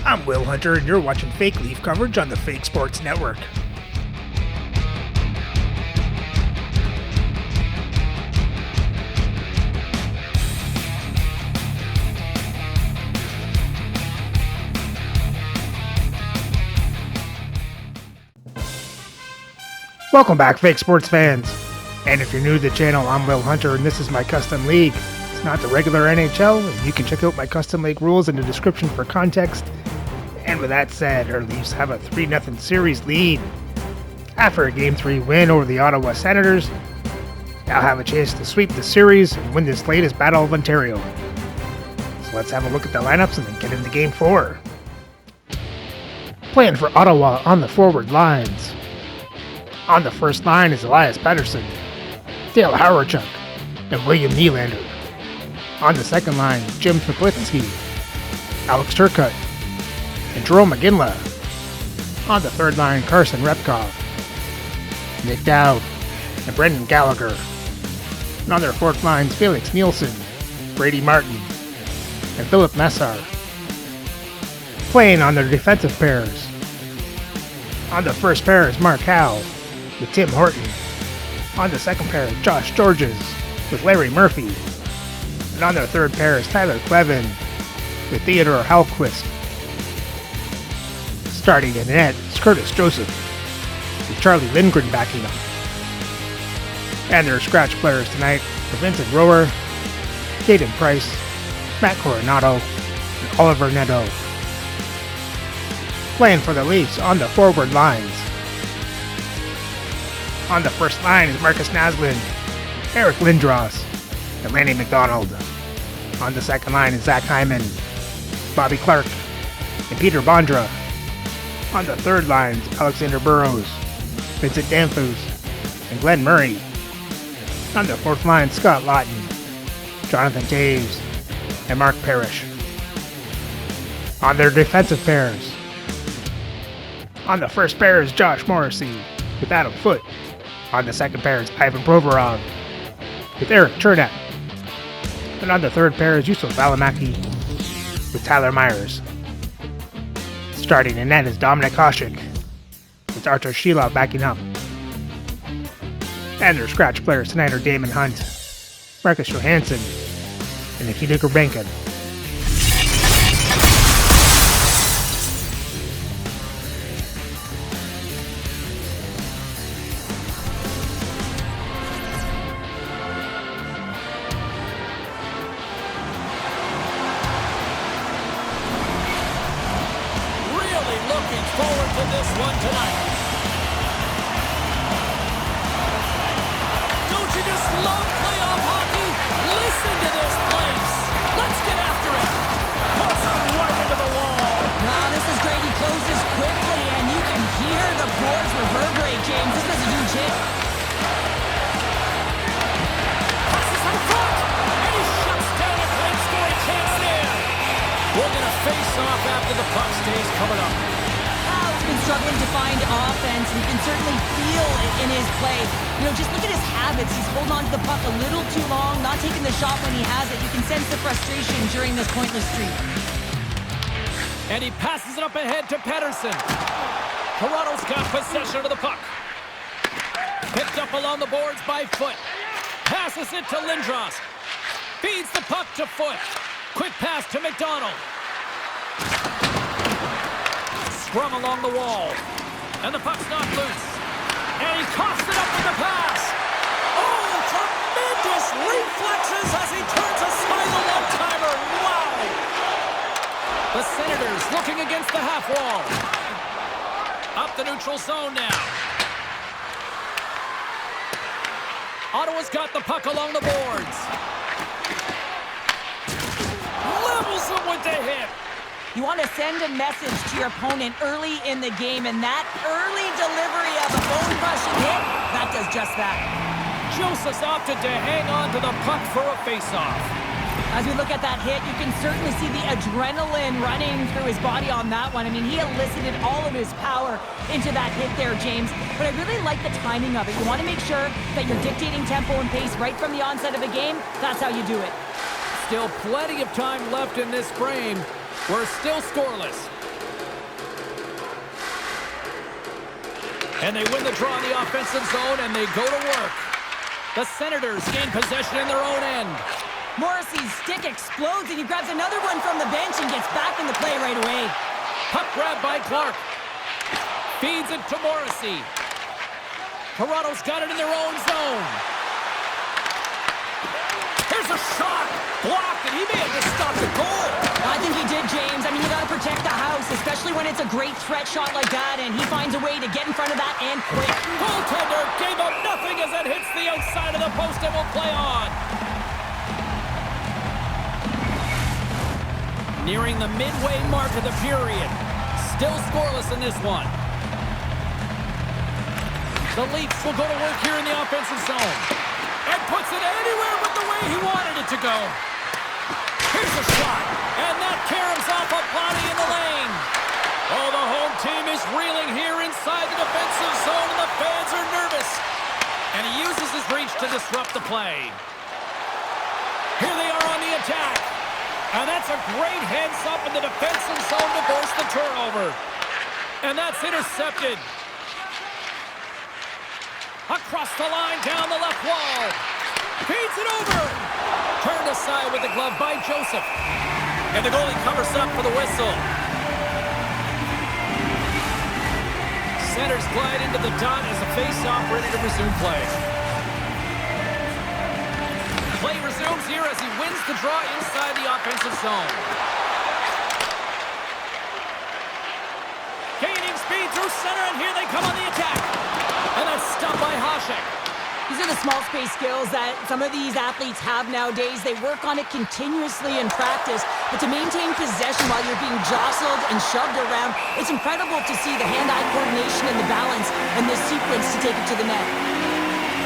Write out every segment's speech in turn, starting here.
I'm Will Hunter, and you're watching Fake Leaf coverage on the Fake Sports Network. Welcome back, Fake Sports fans. And if you're new to the channel, I'm Will Hunter, and this is my custom league. It's not the regular NHL, and you can check out my custom league rules in the description for context. And with that said, our Leafs have a 3-0 series lead. After a Game 3 win over the Ottawa Senators, they'll have a chance to sweep the series and win this latest Battle of Ontario. So let's have a look at the lineups and then get into Game 4. Playing for Ottawa on the forward lines. On the first line is Elias Pettersson, Dale Hawerchuk, and William Nylander. On the second line, Jim Figlitsky, Alex Turcotte, and Jerome McGinley. On the third line, Carson Repkov, Nick Dowd, and Brendan Gallagher. And on their fourth lines, Felix Nielsen, Brady Martin, and Philip Messar. Playing on their defensive pairs. On the first pair is Mark Howe with Tim Horton. On the second pair, Josh Georges with Larry Murphy. And on their third pair is Tyler Clevin with Theodore Hallquist. Starting in net is Curtis Joseph with Charlie Lindgren backing up. And their scratch players tonight are Vincent Rower, Caden Price, Matt Coronado, and Oliver Neto. Playing for the Leafs on the forward lines. On the first line is Marcus Naslund, Eric Lindros, and Lanny McDonald. On the second line is Zach Hyman, Bobby Clark, and Peter Bondra. On the third line is Alexander Burrows, Vincent Danfus, and Glenn Murray. On the fourth line, Scott Lawton, Jonathan Taves, and Mark Parrish. On their defensive pairs. On the first pair is Josh Morrissey with Adam Foote. On the second pair is Ivan Provorov with Eric Chernak. And on the third pair is Yusuf Valimaki with Tyler Myers. Starting in net is Dominik Hasek with Artur Sheila backing up. And their scratch players tonight are Damon Hunt, Marcus Johansson, and Nikita Gurbenkin. Forward to this one tonight. Don't you just love playoff hockey? Listen to this place. Let's get after it. Puts him right into the wall. Wow, this is great. He closes quickly, and you can hear the boards reverberate, James. This is a huge hit. Passes up front, and he shuts down a great scoring chance there. We'll get a face-off after the puck stays coming up. Been struggling to find offense, and you can certainly feel it in his play. You know, just look at his habits. He's holding on to the puck a little too long, not taking the shot when he has it. You can sense the frustration during this pointless streak. And he passes it up ahead to Pettersson. Toronto's got possession of the puck. Picked up along the boards by Foote. Passes it to Lindros. Feeds the puck to Foote. Quick pass to McDonald. Scrum along the wall. And the puck's not loose. And he coughs it up with the pass. Oh, tremendous reflexes as he turns aside the one-timer. Wow! The Senators looking against the half wall. Up the neutral zone now. Ottawa's got the puck along the boards. Levels him with the hit. You want to send a message to your opponent early in the game, and that early delivery of a bone-crushing hit, that does just that. Joseph's opted to hang on to the puck for a face-off. As we look at that hit, you can certainly see the adrenaline running through his body on that one. I mean, he elicited all of his power into that hit there, James. But I really like the timing of it. You want to make sure that you're dictating tempo and pace right from the onset of a game. That's how you do it. Still plenty of time left in this frame. We're still scoreless. And they win the draw in the offensive zone, and they go to work. The Senators gain possession in their own end. Morrissey's stick explodes, and he grabs another one from the bench and gets back in the play right away. Puck grab by Clark. Feeds it to Morrissey. Toronto's got it in their own zone. Here's a shot. Blocked, and he may have just stopped the goal. I think he did, James. I mean, you got to protect the house, especially when it's a great threat shot like that, and he finds a way to get in front of that and quick. Goaltender gave up nothing as it hits the outside of the post and will play on. Nearing the midway mark of the period. Still scoreless in this one. The Leafs will go to work here in the offensive zone. And puts it anywhere but the way he wanted it to go. Here's a shot. And that caroms off a body in the lane. Oh, the home team is reeling here inside the defensive zone, and the fans are nervous. And he uses his reach to disrupt the play. Here they are on the attack. And that's a great heads-up in the defensive zone to force the turnover. And that's intercepted. Across the line, down the left wall. Feeds it over. Turned aside with the glove by Joseph. And the goalie covers up for the whistle. Centers glide into the dot as the face-off ready to resume play. Play resumes here as he wins the draw inside the offensive zone. Gaining speed through center, and here they come on the attack. And that's stopped by Hasek. These are the small space skills that some of these athletes have nowadays. They work on it continuously in practice, but to maintain possession while you're being jostled and shoved around, it's incredible to see the hand-eye coordination and the balance and this sequence to take it to the net.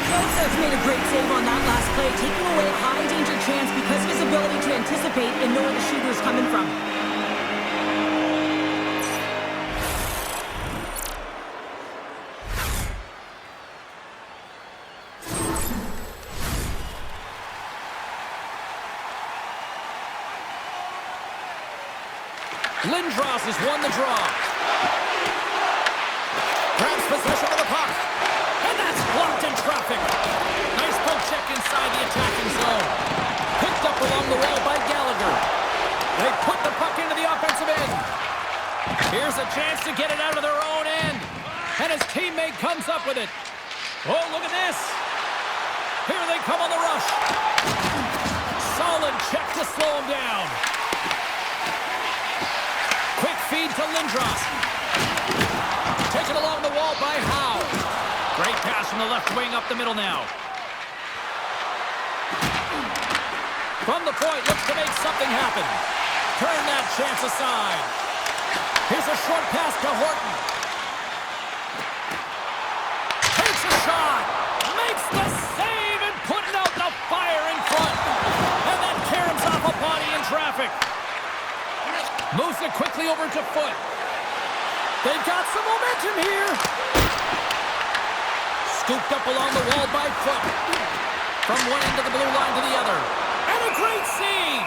Joseph's made a great save on that last play, taking away a high-danger chance because of his ability to anticipate and know where the shooter is coming from. Lindros has won the draw. Grabs possession of the puck. And that's blocked in traffic. Nice poke check inside the attacking zone. Picked up along the wall by Gallagher. They put the puck into the offensive end. Here's a chance to get it out of their own end. And his teammate comes up with it. Oh, look at this. Here they come on the rush. Solid check to slow him down. Quick feed to Lindros. Taken along the wall by Howe. Great pass from the left wing up the middle now. From the point, looks to make something happen. Turn that chance aside. Here's a short pass to Horton. Takes a shot. Makes the save and putting out the fire in front. And that caroms off a body in traffic. Moves it quickly over to Foot. They've got some momentum here. Scooped up along the wall by Foot. From one end of the blue line to the other. And a great save.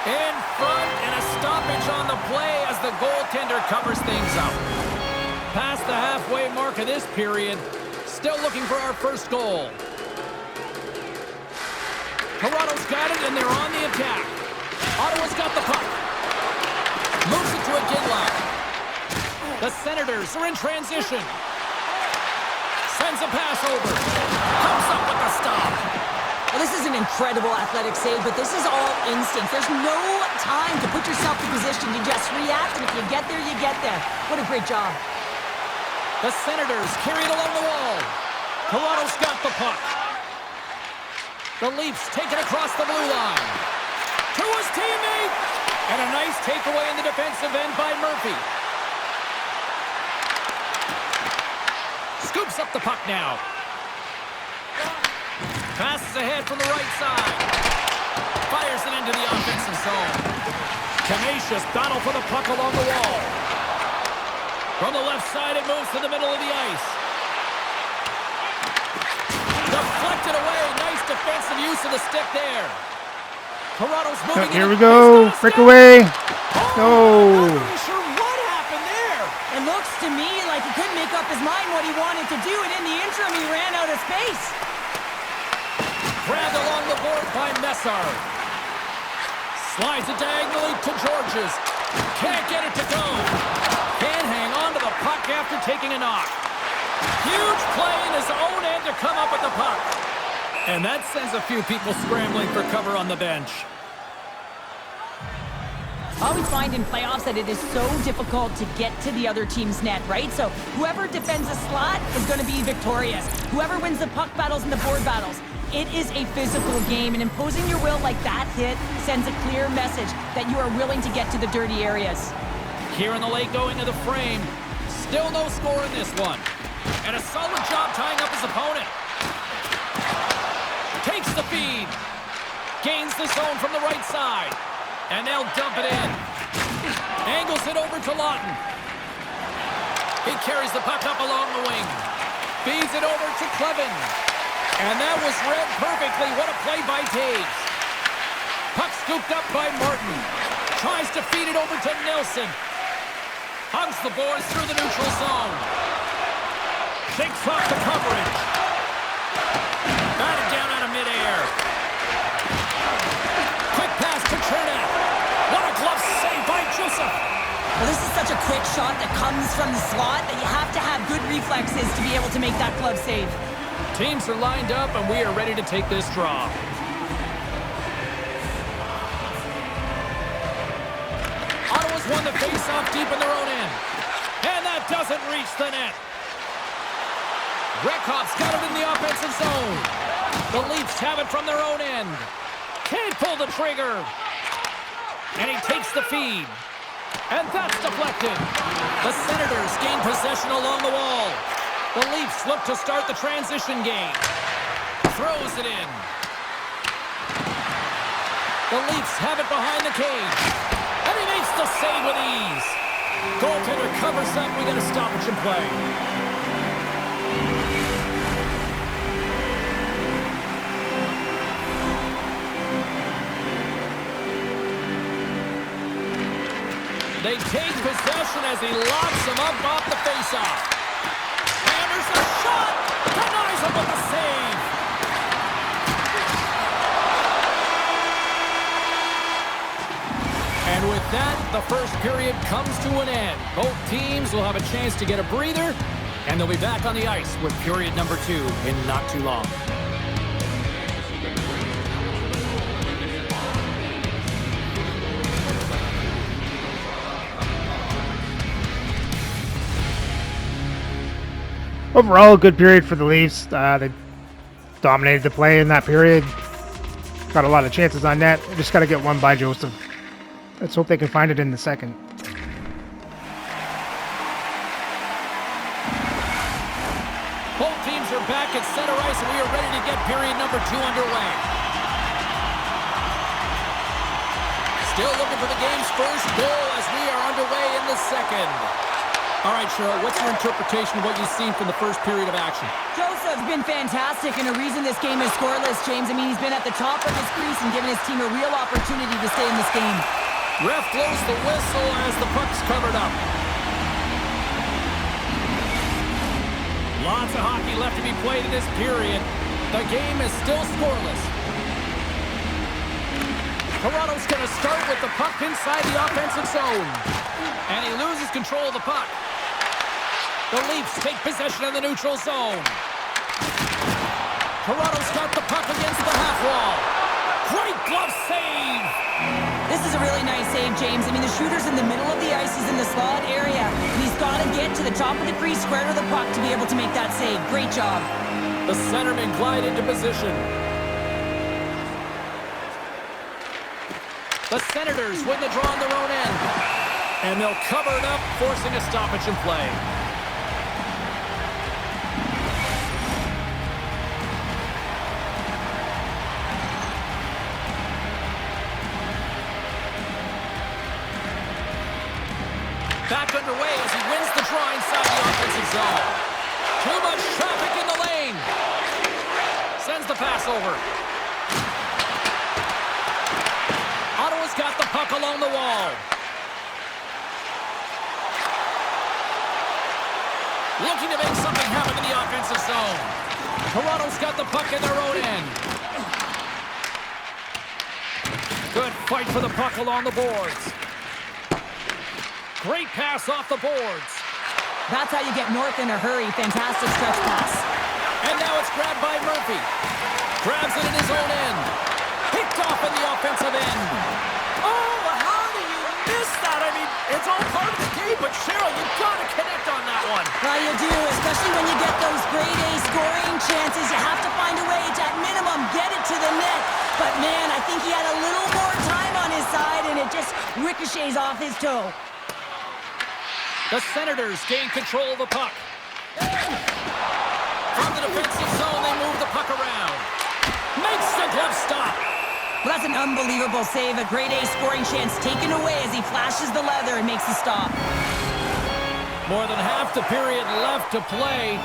In front and a stoppage on the play as the goaltender covers things up. Past the halfway mark of this period. Still looking for our first goal. Toronto's got it and they're on the attack. Ottawa's got the puck. Moves it to a Ginlach. The Senators are in transition. Sends a pass over. Comes up with the stop. Well, this is an incredible athletic save, but this is all instinct. There's no time to put yourself in position. You just react, and if you get there, you get there. What a great job. The Senators carry it along the wall. Toronto's got the puck. The Leafs take it across the blue line. To his teammate. And a nice takeaway in the defensive end by Murphy. Scoops up the puck now. Passes ahead from the right side. Fires it into the offensive zone. Tenacious battle for the puck along the wall. From the left side, it moves to the middle of the ice. Deflected away. Nice defensive use of the stick there. Toronto's moving. Here we go. Breakaway. Oh, No. I'm not really sure what happened there. It looks to me like he couldn't make make up his mind what he wanted to do, and in the interim, he ran out of space. Grabbed along the board by Messar. Slides it diagonally to Georges. Can't get it to go. Can't hang on to the puck after taking a knock. Huge play in his own end to come up with the puck. And that sends a few people scrambling for cover on the bench. I always find in playoffs that it is so difficult to get to the other team's net, right? So whoever defends a slot is going to be victorious. Whoever wins the puck battles and the board battles. It is a physical game, and imposing your will like that hit sends a clear message that you are willing to get to the dirty areas. Here in the late going of the frame. Still no score in this one. And a solid job tying up his opponent. Takes the feed. Gains the zone from the right side. And they'll dump it in. Angles it over to Lawton. He carries the puck up along the wing. Feeds it over to Clevin. And that was read perfectly. What a play by Taves. Puck scooped up by Martin. Tries to feed it over to Nelson. Hugs the boards through the neutral zone. Shakes off the coverage. Batted down out of midair. Quick pass to Chernak. What a glove save by Joseph. Well, this is such a quick shot that comes from the slot that you have to have good reflexes to be able to make that glove save. Teams are lined up, and we are ready to take this draw. Ottawa's won the face-off deep in their own end. And that doesn't reach the net. Rekov's got it in the offensive zone. The Leafs have it from their own end. Can't pull the trigger. And he takes the feed. And that's deflected. The Senators gain possession along the wall. The Leafs look to start the transition game. Throws it in. The Leafs have it behind the cage. And he makes the save with ease. Goaltender covers up. We got a stoppage in play. They take possession as he locks him up off the faceoff. Hammers a shot! Denies him with a save! And with that, the first period comes to an end. Both teams will have a chance to get a breather, and they'll be back on the ice with period number 2 in not too long. Overall, a good period for the Leafs. They dominated the play in that period. Got a lot of chances on net. Just got to get one by Joseph. Let's hope they can find it in the second. Both teams are back at center ice, and we are ready to get period number 2 underway. Still looking for the game's first goal as we are underway in the second. All right, Cheryl, what's your interpretation of what you've seen from the first period of action? Joseph's been fantastic, and a reason this game is scoreless, James. I mean, he's been at the top of his crease and given his team a real opportunity to stay in this game. Ref blows the whistle as the puck's covered up. Lots of hockey left to be played in this period. The game is still scoreless. Toronto's going to start with the puck inside the offensive zone. And he loses control of the puck. The Leafs take possession of the neutral zone. Toronto's got the puck against the half wall. Great glove save! This is a really nice save, James. I mean, the shooter's in the middle of the ice. He's in the slot area. And he's got to get to the top of the crease, square to the puck to be able to make that save. Great job. The centerman glide into position. The Senators win the draw on their own end. And they'll cover it up, forcing a stoppage in play. Back underway as he wins the draw inside the offensive zone. Too much traffic in the lane. Sends the pass over. Ottawa's got the puck along the wall. Looking to make something happen in the offensive zone. Toronto's got the puck in their own end. Good fight for the puck along the boards. Great pass off the boards. That's how you get north in a hurry. Fantastic stretch pass. And now it's grabbed by Murphy. Grabs it in his own end. Picked off in the offensive end. Oh, how do you miss that? I mean, it's all part of the game, but Cheryl, you've got to connect on that one. Well, you do, especially when you get those grade A scoring chances. You have to find a way to, at minimum, get it to the net. But, man, I think he had a little more time on his side, and it just ricochets off his toe. The Senators gain control of the puck. From the defensive zone, they move the puck around. Makes the glove stop. Well, that's an unbelievable save. A grade A scoring chance taken away as he flashes the leather and makes the stop. More than half the period left to play.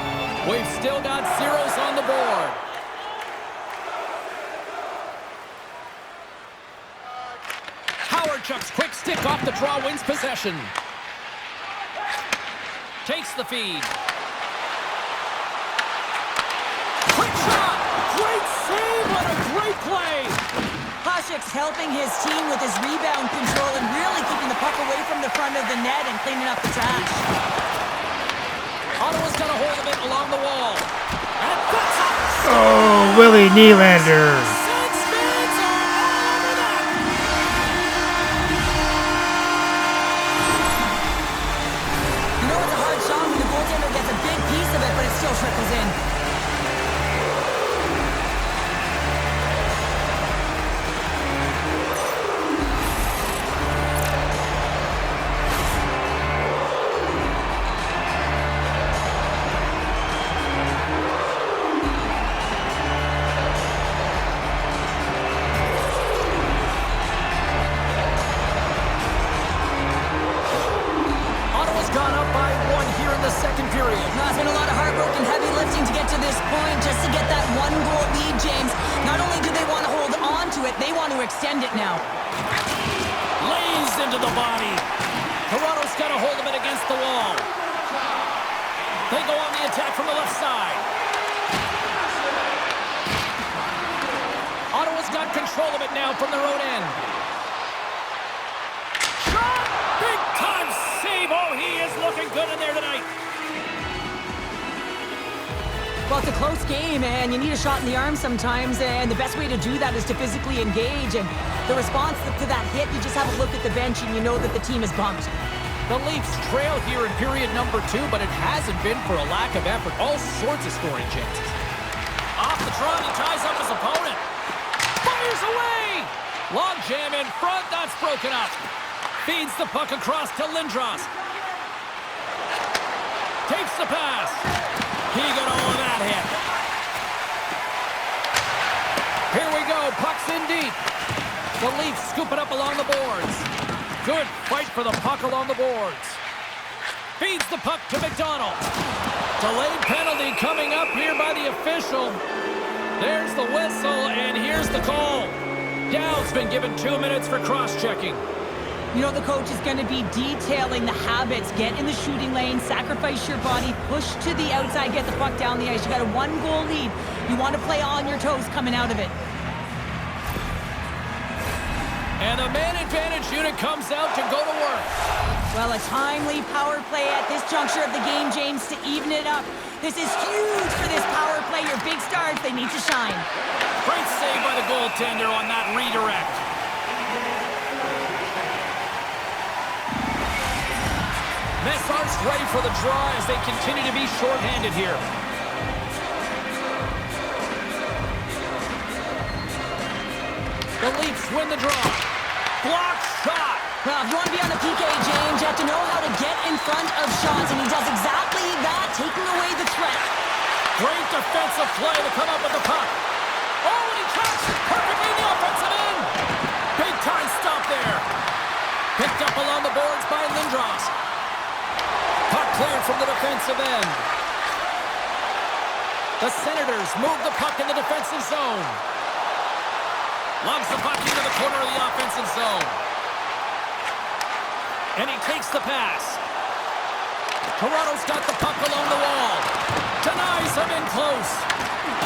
We've still got zeros on the board. Howard chucks quick stick off the draw, wins possession. Takes the feed. Quick shot! Great save! What a great play! Hasek's helping his team with his rebound control and really keeping the puck away from the front of the net and cleaning up the trash. Ottawa's got a hold of it along the wall. And that's it! Oh, Willie Nylander. Still trickles in. Ottawa's gone up by 1 here in the second period. No, it's been a lot of hard work and heavy lifting to get to this point just to get that 1-goal lead, James. Not only do they want to hold on to it, they want to extend it now. Lays into the body. Toronto's got a hold of it against the wall. They go on the attack from the left side. Ottawa's got control of it now from their own end. Shot! Big time save. Oh, he is looking good in there tonight. Well, it's a close game, and you need a shot in the arm sometimes, and the best way to do that is to physically engage. And the response to that hit, you just have a look at the bench, and you know that the team is bumped. The Leafs trail here in period number 2, but it hasn't been for a lack of effort. All sorts of scoring chances. Off the draw, he ties up his opponent. Fires away! Long jam in front, that's broken up. Feeds the puck across to Lindros. Takes the pass. He got all of that hit. Here we go, puck's in deep. The Leafs scoop it up along the boards. Good fight for the puck along the boards. Feeds the puck to McDonald. Delayed penalty coming up here by the official. There's the whistle, and here's the call. Dowd's been given 2 minutes for cross-checking. You know the coach is going to be detailing the habits. Get in the shooting lane, sacrifice your body, push to the outside, get the puck down the ice. You got a 1-goal lead. You want to play on your toes coming out of it. And the man advantage unit comes out to go to work. Well, a timely power play at this juncture of the game, James, to even it up. This is huge for this power play. Your big stars, they need to shine. Great save by the goaltender on that redirect. Messart's ready for the draw as they continue to be shorthanded here. The Leafs win the draw. Block shot. Well, if you want to be on the PK, James, you have to know how to get in front of shots, and he does exactly that, taking away the threat. Great defensive play to come up with the puck. Oh, and he tracks it perfectly in the offensive end. Big time stop there. Picked up along the boards by Lindros. Puck cleared from the defensive end. The Senators move the puck in the defensive zone. Logs the puck into the corner of the offensive zone. And he takes the pass. Toronto's got the puck along the wall. Denies him in close.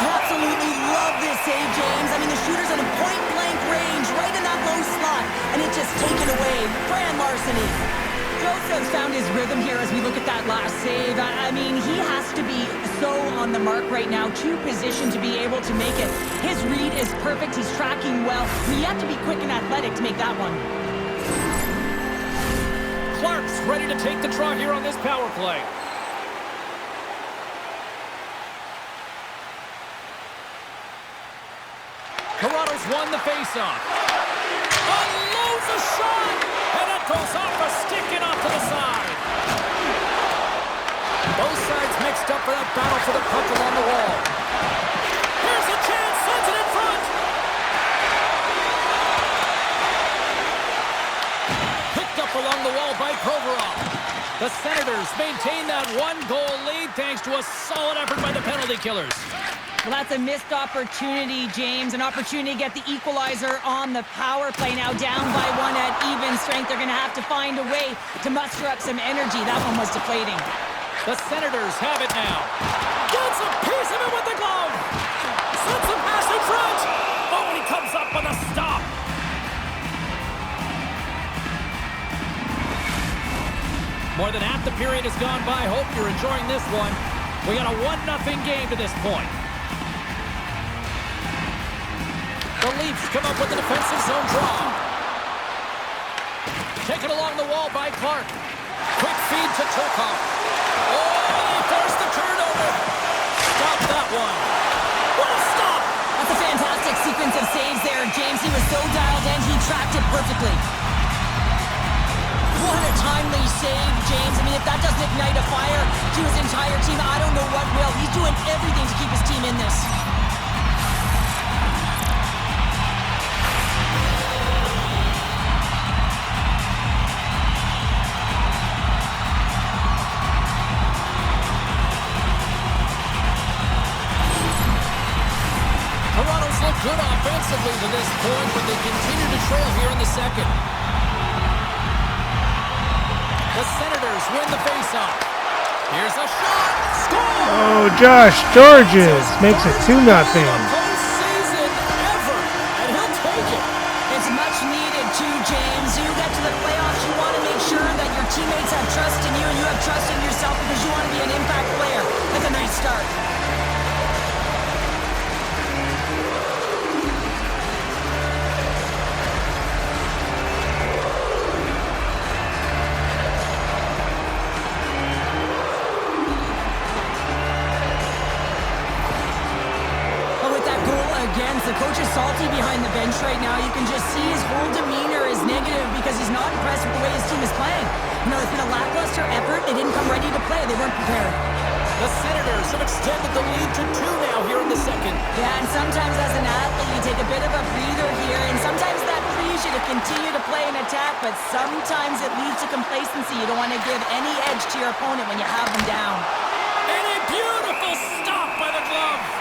Absolutely love this save, James. I mean, the shooter's at a point-blank range, right in that low slot, and it's just taken away. Grand larceny. Joseph's found his rhythm here as we look at that last save. I mean, he has to be so on the mark right now, too positioned to be able to make it. His read is perfect. He's tracking well. You have to be quick and athletic to make that one. Clark's ready to take the draw here on this power play. Toronto's won the faceoff. Unloads a shot, and it goes off a stick and off to the side. Both sides mixed up for that battle for the puck along the wall. Here's a chance, sends it in front. Picked up along the wall by Provorov. The Senators maintain that one-goal lead thanks to a solid effort by the penalty killers. Well, that's a missed opportunity, James. An opportunity to get the equalizer on the power play. Now down by one at even strength. They're going to have to find a way to muster up some energy. That one was deflating. The Senators have it now. Gets a piece of it with the glove. Sends a pass in front. Oh, and he comes up with a stop. More than half the period has gone by. Hope you're enjoying this one. We got a 1-0 game to this point. The Leafs come up with a defensive zone draw. Taken along the wall by Clark. Quick feed to Turcotte. Oh, he forced the turnover. Stop that one. What a stop! That's a fantastic sequence of saves there, James. He was so dialed in, he tracked it perfectly. What a timely save, James. I mean, if that doesn't ignite a fire to his entire team, I don't know what will. He's doing everything to keep his team in this. Toronto's looked good offensively to this point, but they continue to trail here in the second. The Senators win the faceoff. Here's a shot. Score! Oh, Josh Georges makes it 2-0. Postseason ever, and he'll take it. It's much needed too, James. You get to the playoffs, you want to make sure that your teammates have trust in you and you have trust in yourself because you want to be an impact player. That's a nice start. The coach is salty behind the bench right now. You can just see his whole demeanor is negative because he's not impressed with the way his team is playing. You know, it's been a lackluster effort. They didn't come ready to play. They weren't prepared. The Senators have extended the lead to 2 now here in the second. Yeah, and sometimes as an athlete, you take a bit of a breather here, and sometimes that frees you to continue to play and attack, but sometimes it leads to complacency. You don't want to give any edge to your opponent when you have them down. And a beautiful stop by the glove.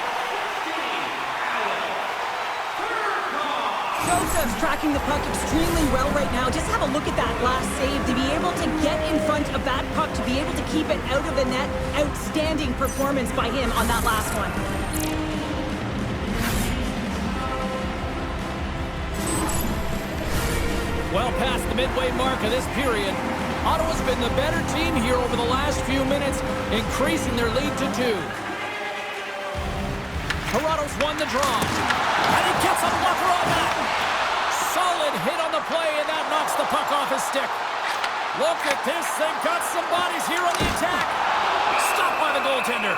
Joseph's tracking the puck extremely well right now. Just have a look at that last save. To be able to get in front of that puck, to be able to keep it out of the net, outstanding performance by him on that last one. Well past the midway mark of this period, Ottawa's been the better team here over the last few minutes, increasing their lead to 2. Toronto's won the draw, and he gets a blocker on that. Solid hit on the play, and that knocks the puck off his stick. Look at this, they've got some bodies here on the attack. Stopped by the goaltender.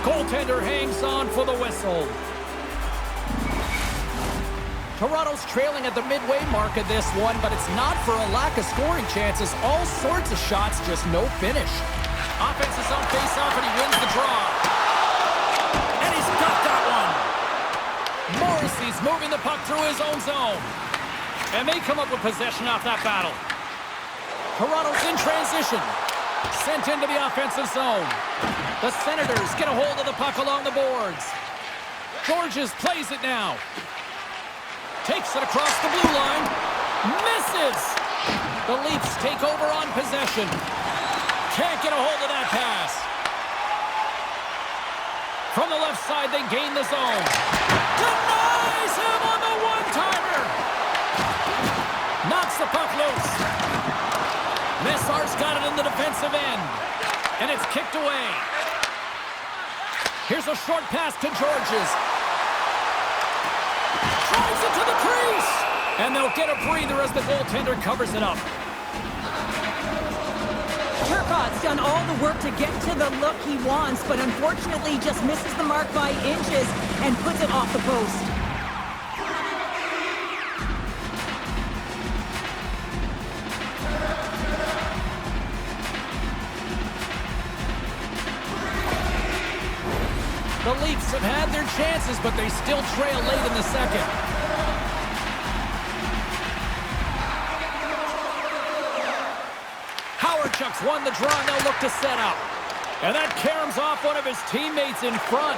Goaltender hangs on for the whistle. Toronto's trailing at the midway mark of this one, but it's not for a lack of scoring chances. All sorts of shots, just no finish. Offense is on face-off, and he wins the draw. And he's got that one. Morrissey's moving the puck through his own zone. And they come up with possession off that battle. Toronto's in transition. Sent into the offensive zone. The Senators get a hold of the puck along the boards. Georges plays it now. Takes it across the blue line. Misses! The Leafs take over on possession. Can't get a hold of that pass. From the left side, they gain the zone. Denies him on the one-timer. Knocks the puck loose. Messar's got it in the defensive end. And it's kicked away. Here's a short pass to Georges. Drives it to the crease. And they'll get a breather as the goaltender covers it up. Turcotte's done all the work to get to the look he wants, but unfortunately just misses the mark by inches and puts it off the post. The Leafs have had their chances, but they still trail late in the second. Chuck's won the draw, and they'll look to set up. And that caroms off one of his teammates in front.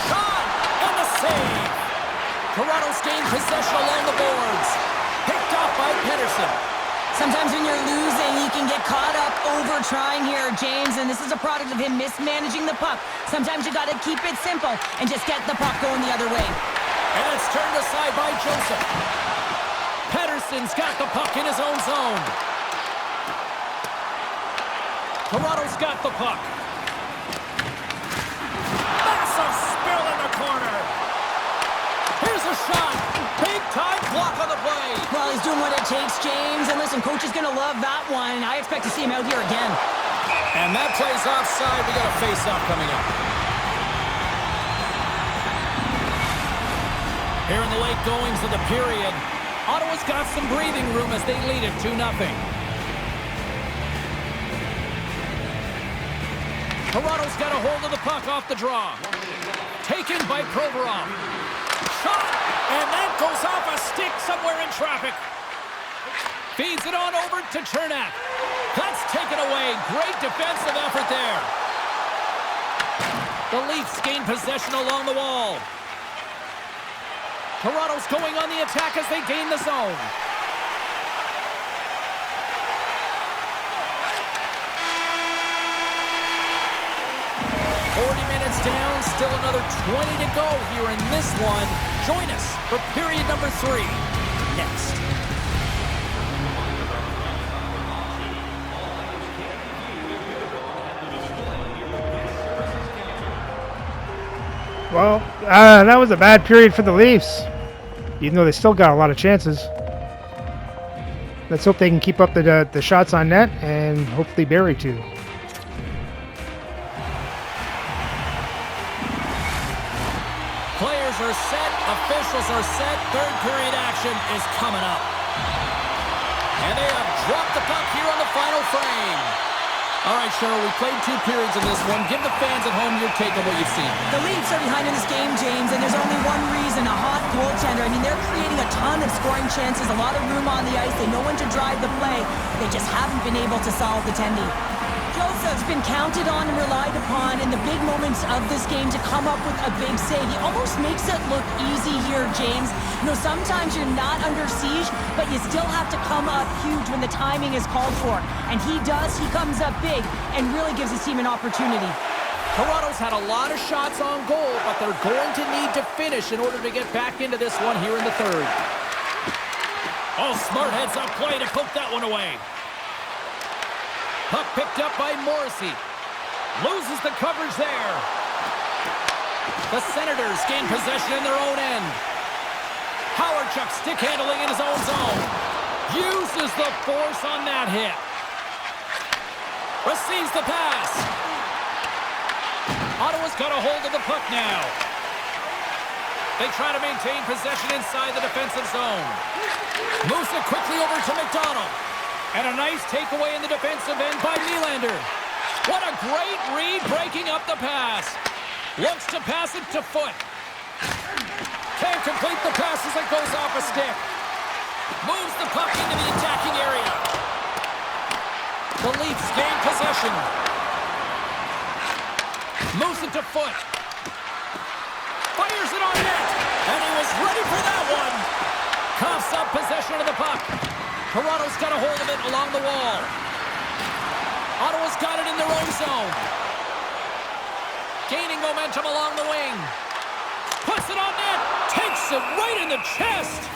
Shot! And the save! Toronto's gained possession along the boards. Picked off by Pettersson. Sometimes when you're losing, you can get caught up over trying here, James, and this is a product of him mismanaging the puck. Sometimes you got to keep it simple and just get the puck going the other way. And it's turned aside by Joseph. Pettersson's got the puck in his own zone. Toronto's got the puck. Massive spill in the corner. Here's a shot. Big time block on the play. Well, he's doing what it takes, James. And listen, coach is going to love that one. I expect to see him out here again. And that play's offside. We got a face-off coming up. Here in the late goings of the period, Ottawa's got some breathing room as they lead it 2-0. Toronto's got a hold of the puck off the draw. Taken by Provorov. Shot! And that goes off a stick somewhere in traffic. Feeds it on over to Chernak. That's taken away. Great defensive effort there. The Leafs gain possession along the wall. Toronto's going on the attack as they gain the zone. 40 minutes down, still another 20 to go here in this one. Join us for period number 3 next. Well, that was a bad period for the Leafs, even though they still got a lot of chances. Let's hope they can keep up the shots on net and hopefully bury too. Players are set, officials are set, third period action is coming up. And they have dropped the puck here on the final frame. All right, Cheryl, we played 2 periods in this one. Give the fans at home your take on what you've seen. The Leafs are behind in this game, James, and there's only one reason, a hot goaltender. I mean, they're creating a ton of scoring chances, a lot of room on the ice. They know when to drive the play. They just haven't been able to solve the tendy. Joseph's been counted on and relied upon in the big moments of this game to come up with a big save. He almost makes it look easy here, James. You know, sometimes you're not under siege, but you still have to come up huge when the timing is called for. And he does. He comes up big and really gives his team an opportunity. Toronto's had a lot of shots on goal, but they're going to need to finish in order to get back into this one here in the third. Oh, smart heads-up play to poke that one away. Puck picked up by Morrissey. Loses the coverage there. The Senators gain possession in their own end. Howardchuk stick handling in his own zone. Uses the force on that hit. Receives the pass. Ottawa's got a hold of the puck now. They try to maintain possession inside the defensive zone. Moves it quickly over to McDonald. And a nice takeaway in the defensive end by Nylander. What a great read breaking up the pass. Looks to pass it to Foot. Can't complete the pass as it goes off a stick. Moves the puck into the attacking area. The Leafs gain possession. Moves it to Foot. Fires it on net. And he was ready for that one. Coughs up possession of the puck. Toronto's got a hold of it along the wall. Ottawa's got it in their own zone. Gaining momentum along the wing. Puts it on net. Takes it right in the chest.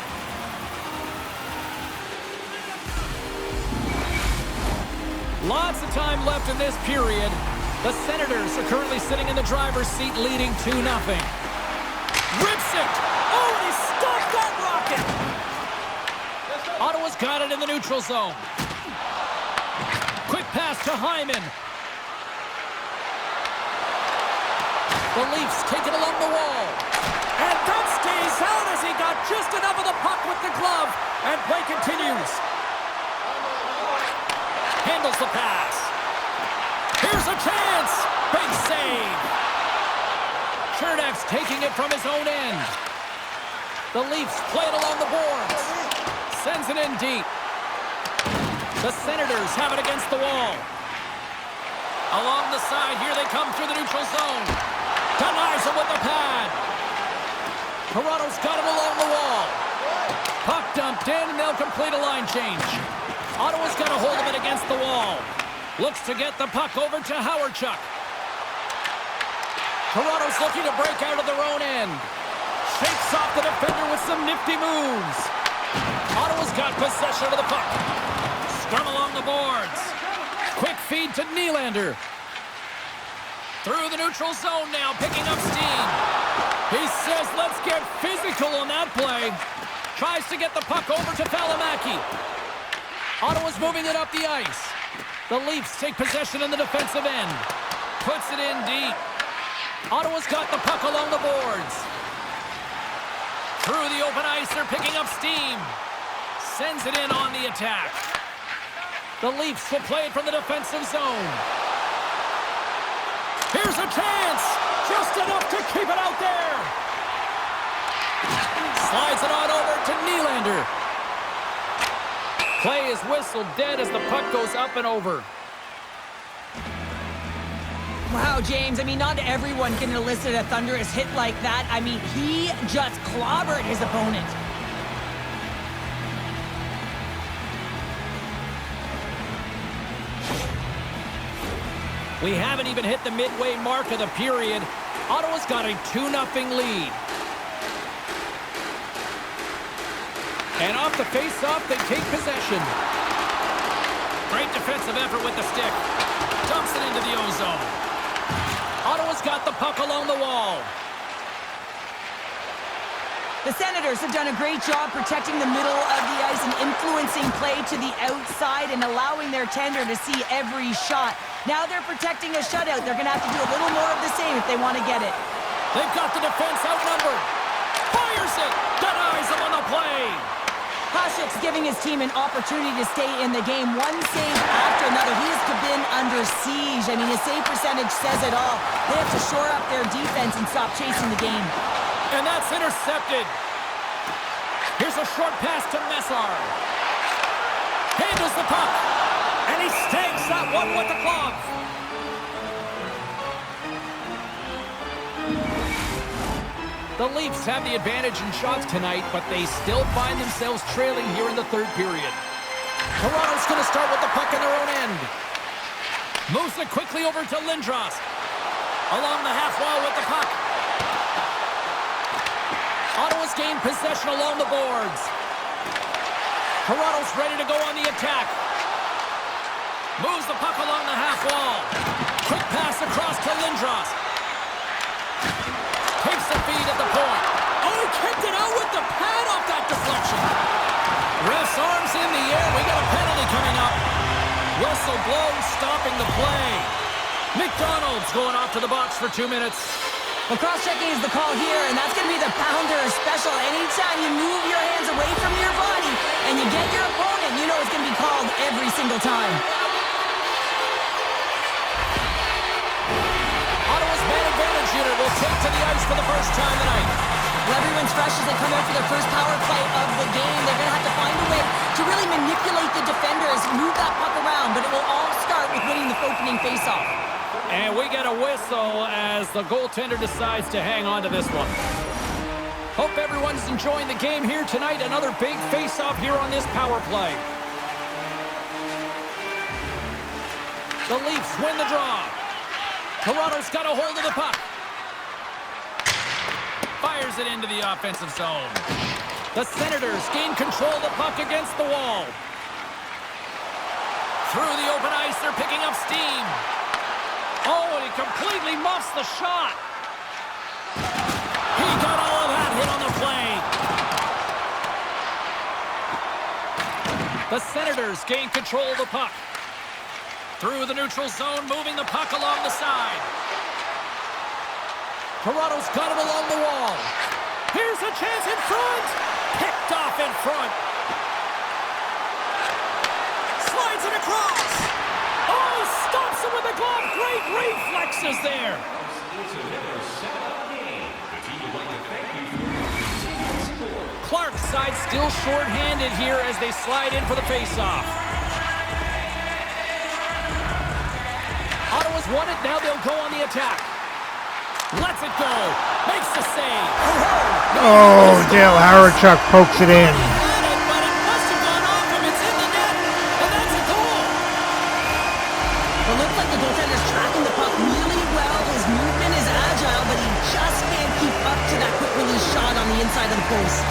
Lots of time left in this period. The Senators are currently sitting in the driver's seat, leading 2-0. Rips it. Oh, and he stopped that rocket. Ottawa's got it in the neutral zone. Quick pass to Hyman. The Leafs take it along the wall. And that stays out as he got just enough of the puck with the glove. And play continues. Handles the pass. Here's a chance. Big save. Chernak's taking it from his own end. The Leafs play it along the boards. Sends it in deep. The Senators have it against the wall. Along the side, here they come through the neutral zone. Denies him with the pad. Toronto's got it along the wall. Puck dumped in, and they'll complete a line change. Ottawa's got a hold of it against the wall. Looks to get the puck over to Howard-Chuck. Toronto's looking to break out of their own end. Shakes off the defender with some nifty moves. Ottawa's got possession of the puck. Scrum along the boards. Quick feed to Nylander. Through the neutral zone now, picking up steam. He says, let's get physical on that play. Tries to get the puck over to Valimaki. Ottawa's moving it up the ice. The Leafs take possession in the defensive end. Puts it in deep. Ottawa's got the puck along the boards. Through the open ice, they're picking up steam. Sends it in on the attack. The Leafs will play it from the defensive zone. Here's a chance! Just enough to keep it out there! Slides it on over to Nylander. Play is whistled dead as the puck goes up and over. Wow, James, I mean, not everyone can elicit a thunderous hit like that. I mean, he just clobbered his opponent. We haven't even hit the midway mark of the period. Ottawa's got a 2-0 lead. And off the face-off, they take possession. Great defensive effort with the stick. Dumps it into the O-zone. Ottawa's got the puck along the wall. The Senators have done a great job protecting the middle of the ice and influencing play to the outside and allowing their tender to see every shot. Now they're protecting a shutout. They're going to have to do a little more of the same if they want to get it. They've got the defense outnumbered. Fires it. Denies him on the play. Hasek's giving his team an opportunity to stay in the game, one save after another. He has been under siege. I mean, his save percentage says it all. They have to shore up their defense and stop chasing the game. And that's intercepted. Here's a short pass to Messar. Handles the puck. And he stakes that one with the glove. The Leafs have the advantage in shots tonight, but they still find themselves trailing here in the third period. Toronto's going to start with the puck in their own end. Moves it quickly over to Lindros. Along the half wall with the puck. Ottawa's gained possession along the boards. Toronto's ready to go on the attack. Moves the puck along the half wall. Quick pass across to Lindros. Takes the feed at the point. Oh, he kicked it out with the pad off that deflection. Ref's arms in the air. We got a penalty coming up. Whistle blows, stopping the play. McDonald's going off to the box for 2 minutes. The cross-checking is the call here, and that's going to be the pounder special. Anytime you move your hands away from your body and you get your opponent, you know it's going to be called every single time. Ottawa's man advantage unit will take to the ice for the first time tonight. Well, everyone's fresh as they come out for their first power play of the game. They're going to have to find a way to really manipulate the defenders, move that puck around, but it will all start with winning the opening faceoff. And we get a whistle as the goaltender decides to hang on to this one. Hope everyone's enjoying the game here tonight. Another big face-off here on this power play. The Leafs win the draw. Toronto's got a hold of the puck. Fires it into the offensive zone. The Senators gain control of the puck against the wall. Through the open ice, they're picking up steam. Oh, and he completely muffs the shot. He got all of that hit on the play. The Senators gain control of the puck. Through the neutral zone, moving the puck along the side. Toronto's got it along the wall. Here's a chance in front. Picked off in front. Slides it across. Oh, stops it with a glove. Great reflexes there. Clark's side still short-handed here as they slide in for the face-off. Ottawa's won it. Now they'll go on the attack. Lets it go. Makes the save. Oh, Dale Howardchuk pokes it in. But it must have gone off him. It's in the net. And that's a goal. It looks like the goaltender's tracking the puck really well. His movement is agile, but he just can't keep up to that quick release shot on the inside of the post.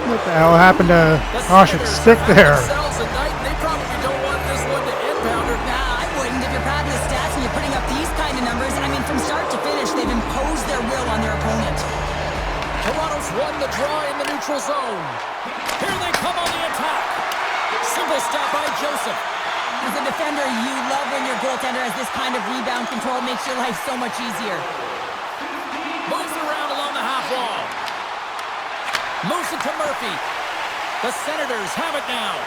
What the hell happened to Osh's stick there? They probably don't want this one to end, Pounder. Nah, I wouldn't. If you're padding the stats and you're putting up these kind of numbers, I mean, from start to finish, they've imposed their will on their opponent. Toronto's won the draw in the neutral zone. Here they come on the attack. Single stop by Joseph. As a defender, you love when your goaltender has this kind of rebound control. Makes your life so much easier. Moves it around along the half wall. Moves it to Murphy. The Senators have it now.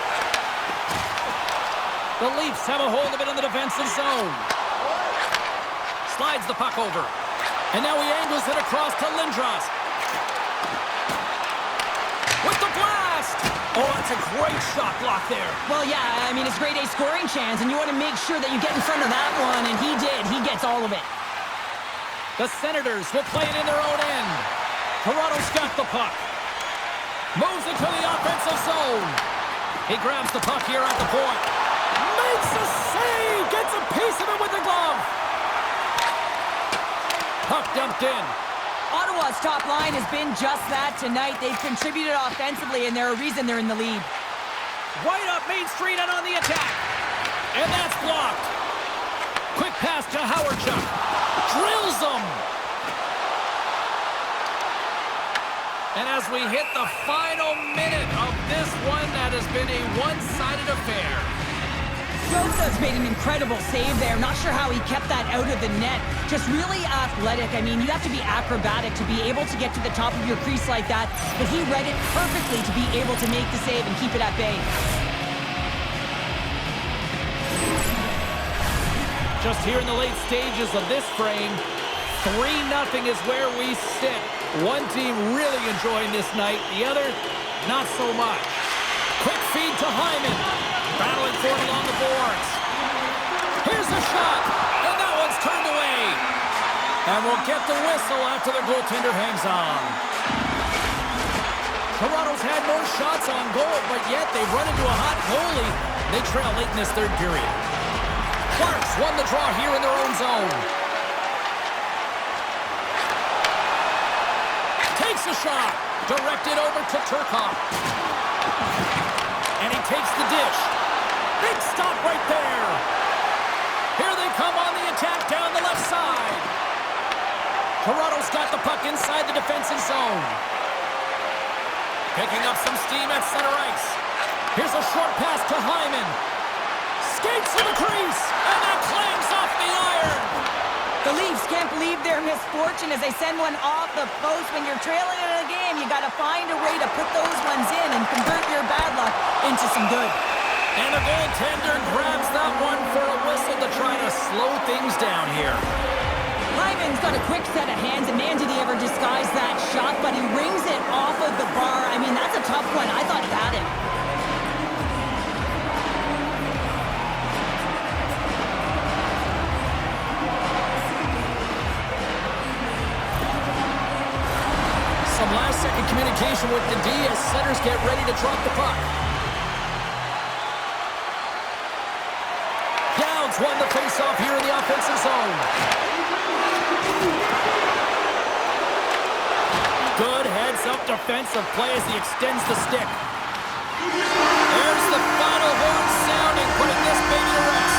The Leafs have a hold of it in the defensive zone. Slides the puck over. And now he angles it across to Lindros. With the blast! Oh, that's a great shot block there. Well, yeah, I mean, it's grade A scoring chance, and you want to make sure that you get in front of that one, and he did. He gets all of it. The Senators will play it in their own end. Toronto's got the puck. Moves it to the offensive zone. He grabs the puck here at the point. Makes a save. Gets a piece of it with the glove. Puck dumped in. Ottawa's top line has been just that tonight. They've contributed offensively, and they're a reason they're in the lead. Right up Main Street and on the attack. And that's blocked. Quick pass to Howardchuk. Drills him. And as we hit the final minute of this one, that has been a one-sided affair. Joseph's made an incredible save there. Not sure how he kept that out of the net. Just really athletic. I mean, you have to be acrobatic to be able to get to the top of your crease like that. But he read it perfectly to be able to make the save and keep it at bay. Just here in the late stages of this frame, 3-0 is where we sit. One team really enjoying this night, the other, not so much. Quick feed to Hyman. Battling for it along the boards. Here's a shot, and that one's turned away. And we'll get the whistle after the goaltender hangs on. Toronto's had more shots on goal, but yet they've run into a hot goalie. They trail late in this third period. Clark's won the draw here in their own zone. Takes a shot. Directed over to Turcotte. And he takes the dish. Big stop right there. Here they come on the attack down the left side. Toronto's got the puck inside the defensive zone. Picking up some steam at center ice. Here's a short pass to Hyman. Skates to the crease, and that clangs off the iron. The Leafs can't believe their misfortune as they send one off the post. When you're trailing in a game, you got to find a way to put those ones in and convert your bad luck into some good. And the goaltender grabs that one for a whistle to try to slow things down here. Hyman's got a quick set of hands, and man, did he ever disguise that shot, but he rings it off of the bar. I mean, that's a tough one. I thought he had it. confrontation with the D as Senators get ready to drop the puck. Downs won the faceoff here in the offensive zone. Good heads-up defensive play as he extends the stick. There's the final horn sounding, putting this baby to rest.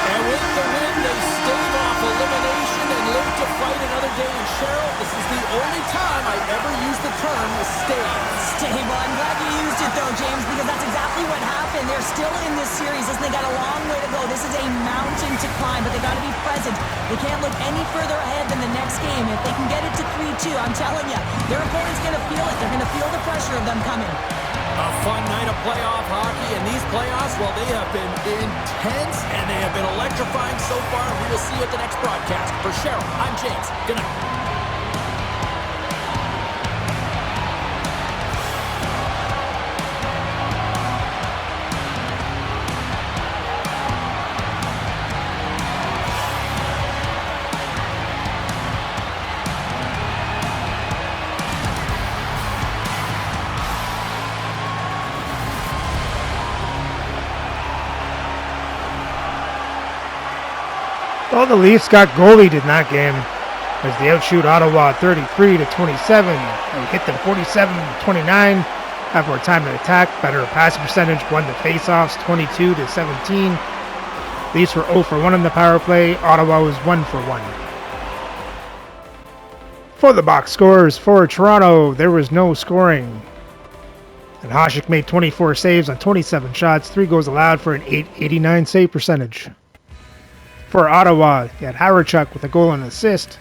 And with the win, they stave off elimination and live to fight another day. And Cheryl, this is the only time I ever used the term stave. Stave. Well, I'm glad you used it, though, James, because that's exactly what happened. They're still in this series. Listen, they got a long way to go. This is a mountain to climb, but they got to be present. They can't look any further ahead than the next game. If they can get it to 3-2, I'm telling you, their opponent's going to feel it. They're going to feel the pressure of them coming. A fun night of playoff hockey, and these playoffs, well, they have been intense, and they have been electrifying so far. We will see you at the next broadcast. For Cheryl, I'm James. Good night. Well, the Leafs got goalied in that game as they outshoot Ottawa 33-27. They hit them 47-29. Have more time to attack, better passing percentage, won the faceoffs 22-17. Leafs were 0 for 1 in the power play. Ottawa was 1 for 1. For the box scores for Toronto, there was no scoring. And Hasek made 24 saves on 27 shots, 3 goals allowed for an .889 save percentage. For Ottawa, you had Howard-Chuck with a goal and assist,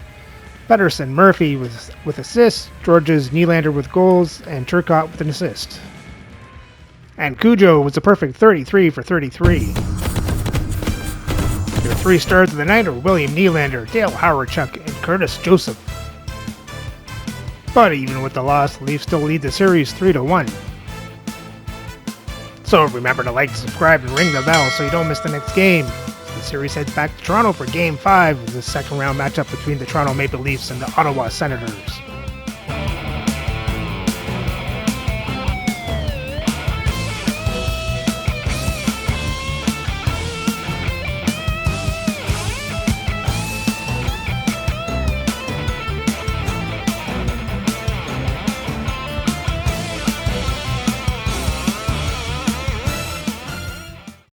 Pedersen Murphy with assists, Georges Nylander with goals, and Turcotte with an assist. And Cujo was a perfect 33 for 33. Your 3 stars of the night are William Nylander, Dale Howard-Chuck, and Curtis Joseph. But even with the loss, the Leafs still lead the series 3-1. So remember to like, subscribe, and ring the bell so you don't miss the next game. The series heads back to Toronto for Game 5 of the second round matchup between the Toronto Maple Leafs and the Ottawa Senators.